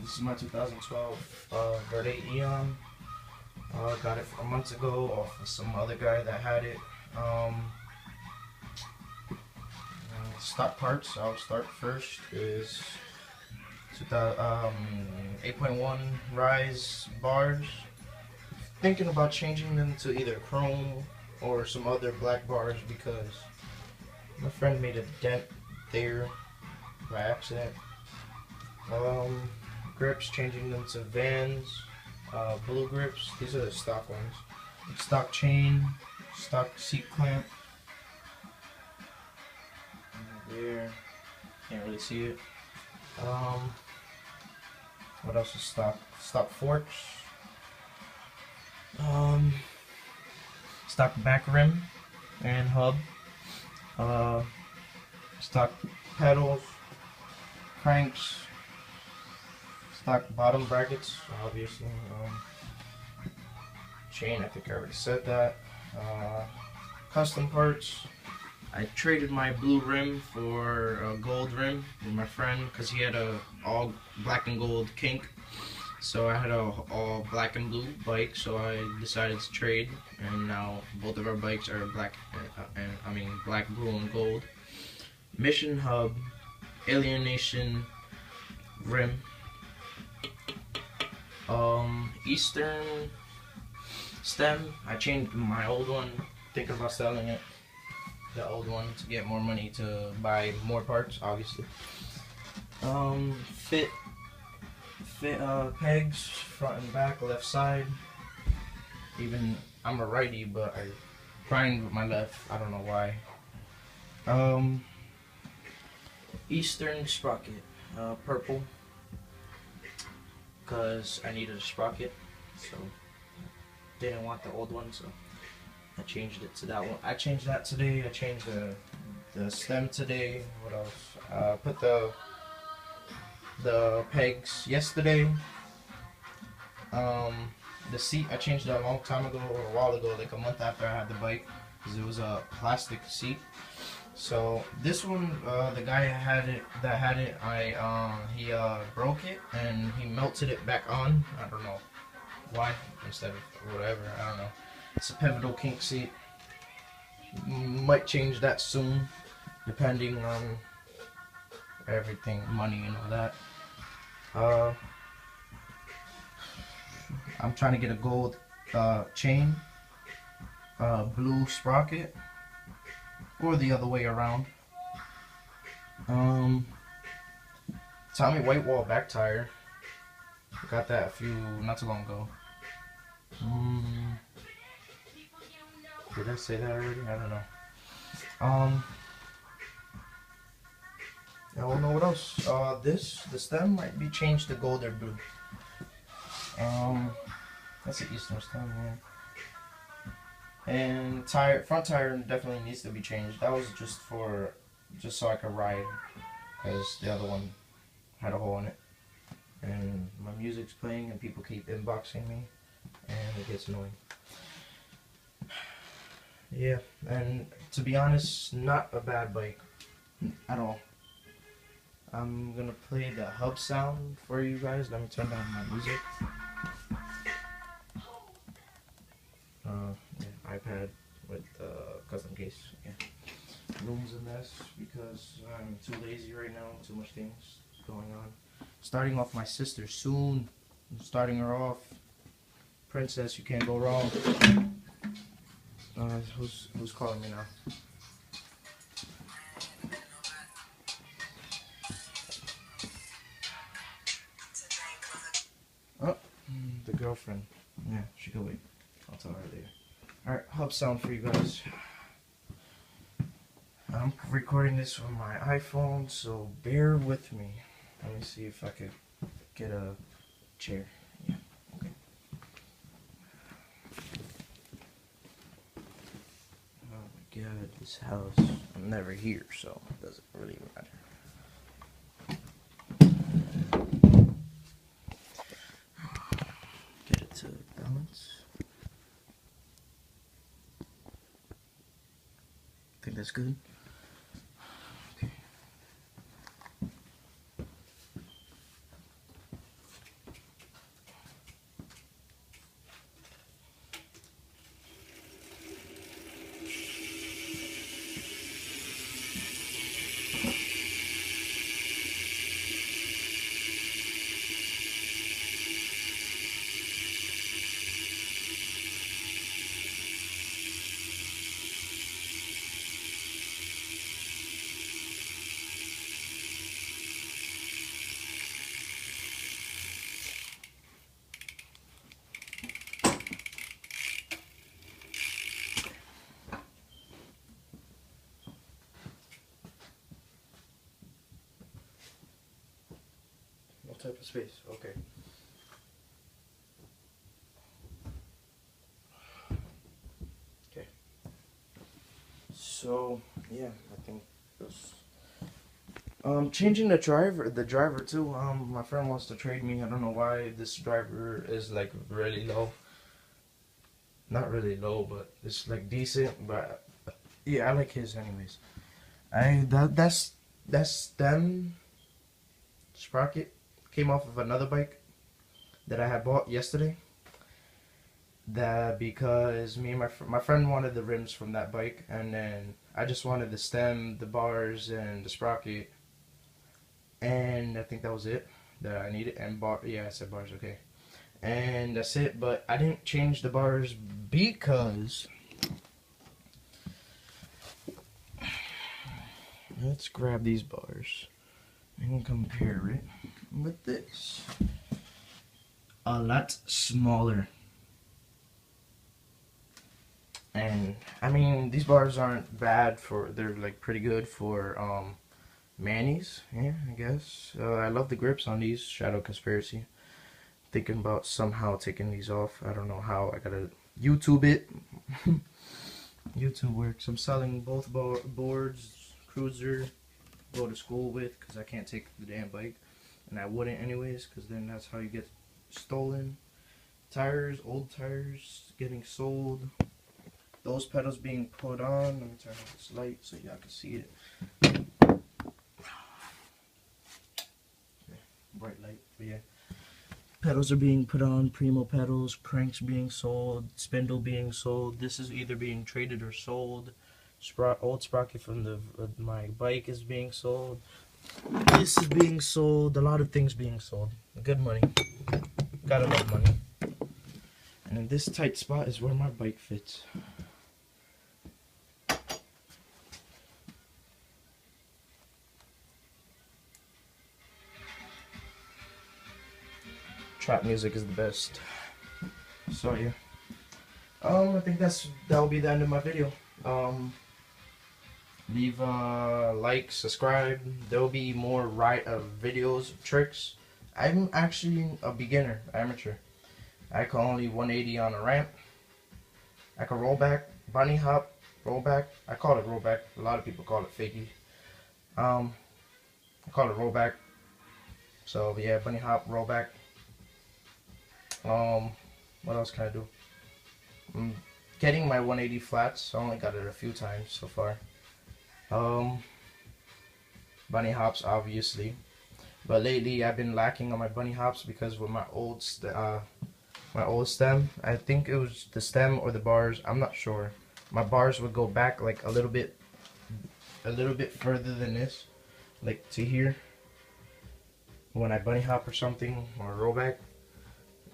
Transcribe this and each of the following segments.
This is my 2012 Verde Eon. Got it a month ago off of some other guy that had it. Stock parts, I'll start first, is 8.1 Rise bars. Thinking about changing them to either chrome or some other black bars because my friend made a dent there by accident. Grips, changing them to Vans, blue grips. These are the stock ones. Stock chain, stock seat clamp. There, can't really see it. What else is stock? Stock forks. Stock back rim and hub. Stock pedals, cranks, stock bottom brackets, obviously. Chain, I think I already said that. Custom parts. I traded my blue rim for a gold rim with my friend because he had a all black and gold kink. So I had a all black and blue bike, so I decided to trade, and now both of our bikes are black black, blue, and gold. Mission hub, alienation rim, Eastern stem. I changed my old one, thinking about selling it, the old one, to get more money to buy more parts, obviously. Fit pegs, front and back, left side. Even I'm a righty, but I grind with my left. I don't know why. Eastern sprocket, purple, because I needed a sprocket, so didn't want the old one, so I changed it to that one. I changed that today. I changed the stem today. What else? Put the pegs yesterday. The seat, I changed it a long time ago, or a while ago, like a month after I had the bike, because it was a plastic seat. So this one, the guy that had it, he broke it and he melted it back on. I don't know why, instead of whatever. I don't know. It's a pivotal kink seat. Might change that soon, depending on everything, money and all that. I'm trying to get a gold chain, blue sprocket, or the other way around. Tommy white wall back tire. Got that not too long ago. Did I say that already? I don't know. I don't know what else. The stem might be changed to gold or blue. That's the Eastern stem, yeah. And front tire definitely needs to be changed. That was just so I could ride, because the other one had a hole in it. And my music's playing and people keep inboxing me, and it gets annoying. Yeah, and to be honest, not a bad bike at all. I'm gonna play the hub sound for you guys. Let me turn down my music. Yeah, iPad with custom case. Yeah, room's a mess because I'm too lazy right now. Too much things going on. Starting off my sister soon. I'm starting her off. Princess, you can't go wrong. Who's calling me now? Oh, the girlfriend. Yeah, she can wait. I'll tell her later. Alright, hub sound for you guys. I'm recording this on my iPhone, so bear with me. Let me see if I could get a chair. Yeah, okay. Oh my god, this house. I'm never here, so it doesn't really matter. Get it to balance. Think that's good? Okay. type of space. Okay. Okay. So yeah, I think this. Changing the driver too. My friend wants to trade me. I don't know why this driver is like really low. Not really low, but it's like decent. But yeah, I like his anyways. That stem sprocket came off of another bike that I had bought yesterday. That because me and my friend wanted the rims from that bike, and then I just wanted the stem, the bars, and the sprocket, and I think that was it that I needed. And yeah, I said bars, okay, and that's it. But I didn't change the bars because let's grab these bars and compare it with this. A lot smaller. And I mean, these bars aren't bad for, they're like pretty good for manis, yeah, I guess. I love the grips on these. Shadow Conspiracy. Thinking about somehow taking these off. I don't know how. I gotta YouTube it. YouTube works. I'm selling both boards, cruiser, go to school with, because I can't take the damn bike. And I wouldn't anyways, because then that's how you get stolen. Tires, old tires, getting sold. Those pedals being put on. Let me turn off this light so y'all can see it. Bright light, but yeah. Pedals are being put on, Primo pedals, cranks being sold, spindle being sold. This is either being traded or sold. Old sprocket from my bike is being sold. This is being sold. A lot of things being sold. Good money. Gotta love money. And in this tight spot is where my bike fits. Trap music is the best. So yeah. I think that'll be the end of my video. Leave a like, subscribe. There'll be more videos, tricks. I'm actually a beginner, amateur. I can only 180 on a ramp. I can roll back, bunny hop, roll back. I call it roll back. A lot of people call it fakie. I call it roll back. So yeah, bunny hop, roll back. What else can I do? I'm getting my 180 flats. I only got it a few times so far. Bunny hops, obviously, but lately I've been lacking on my bunny hops because with my old stem, I think it was the stem or the bars. I'm not sure. My bars would go back like a little bit further than this, like to here. When I bunny hop or something or roll back.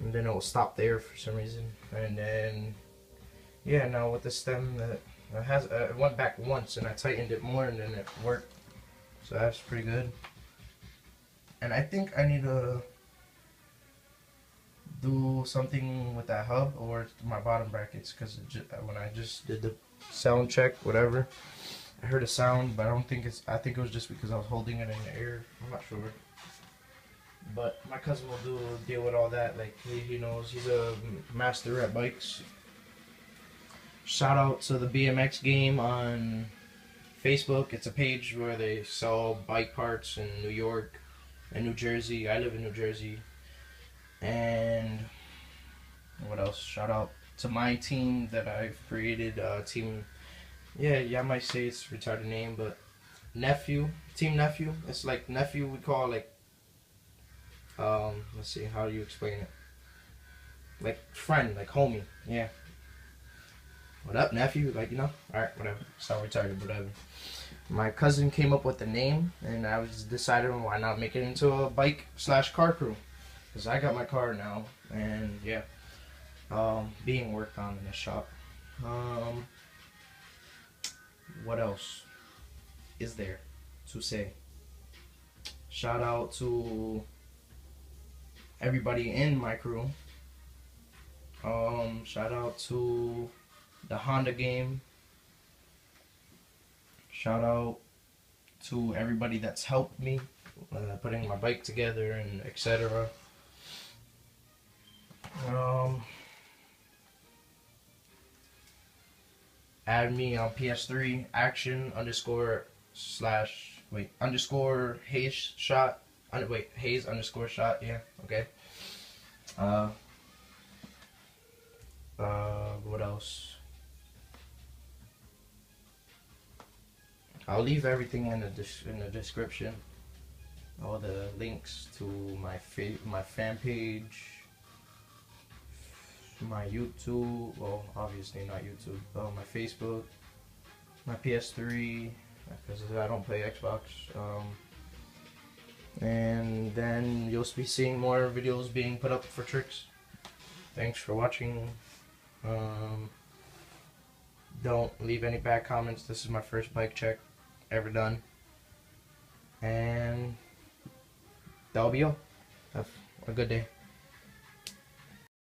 And then it will stop there for some reason, and then yeah, now with the stem that it went back once, and I tightened it more, and then it worked. So that's pretty good. And I think I need to do something with that hub or my bottom brackets, because when I just did the sound check, whatever, I heard a sound, but I don't think I think it was just because I was holding it in the air. I'm not sure. But my cousin will deal with all that. Like he knows, he's a master at bikes. Shout out to the BMX game on Facebook. It's a page where they sell bike parts in New York and New Jersey. I live in New Jersey. And what else? Shout out to my team that I've created. Team, yeah, I might say it's a retarded name, but Team Nephew. It's like nephew. We call like. Let's see, how do you explain it? Like friend, like homie, yeah. What up, nephew? Like, you know? Alright, whatever. Sound retarded, whatever. My cousin came up with the name, and I was deciding why not make it into a bike/car crew. Because I got my car now, and yeah. Being worked on in the shop. What else is there to say? Shout out to everybody in my crew. Shout out to the Honda game. Shout out to everybody that's helped me putting my bike together and etc. Add me on PS3 action underscore slash wait underscore Hayes shot wait Hayes underscore shot, yeah, okay. What else? I'll leave everything in the description. All the links to my fan page, my YouTube, well obviously not YouTube, my Facebook, my PS3 because I don't play Xbox. And then you'll be seeing more videos being put up for tricks. Thanks for watching. Don't leave any bad comments. This is my first bike check ever done. And that'll be all. Have a good day.